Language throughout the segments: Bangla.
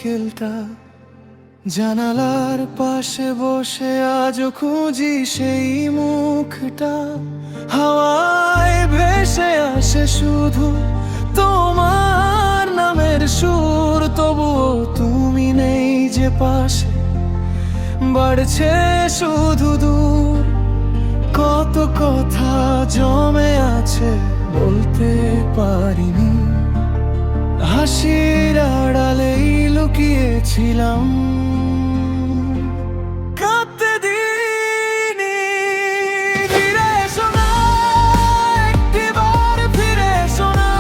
বিকেলটা, জানালার পাশে বসে আজও খুঁজি সেই মুখটা। হাওয়ায় ভেসে আসে শুধু তোমার নামের সুর, তবুও তুমি নেই যে পাশে, বাড়ছে শুধু দূর। কত কথা জমে আছে বলতে পারিনি, হাসির আড়ালেই লুকিয়েছিলাম। কাঁদতে দিইনি, ফিরে এসো না, একটিবার ফিরে এসো না।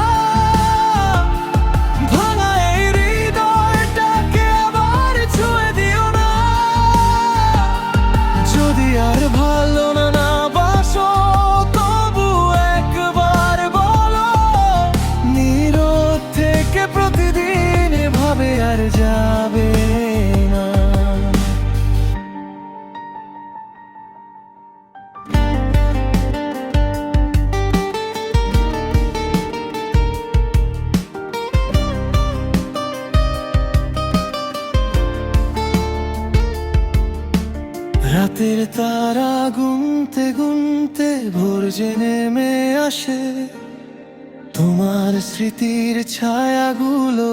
ভাঙা এই হৃদয়টাকে আবার ছুঁয়ে দিও না। যদি আর ভালো না বাসো, তবু একবার বলো, নীরব থেকে প্রতিদিন এভাবে আর যাবে না। রাতের তারা গুনতে গুনতে ভোর যে নেমে আসে, তোমার স্মৃতির ছায়াগুলো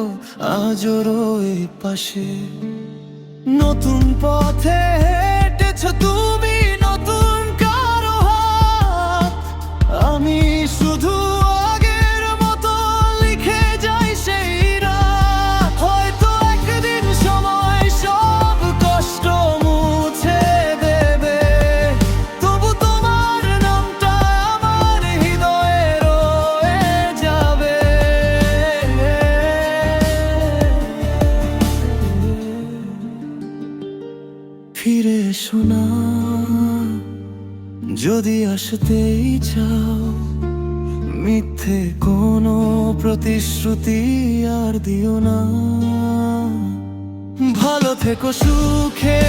আজও রয়ে পাশে। নতুন পথে হেঁটেছো তুমি, নতুন কারো হাত, আমি শুধু আগের মতো লিখে যাই সেই রাত। হয়তো একদিন সময় সব কষ্ট মুছে দেবে, তবু তোমার নামটা আমার হৃদয়ে রয়ে যাবে। ফিরে এসো না, যদি আসতেই চাও, মিথ্যে কোনো প্রতিশ্রুতি আর দিও না। ভালো থেকো সুখে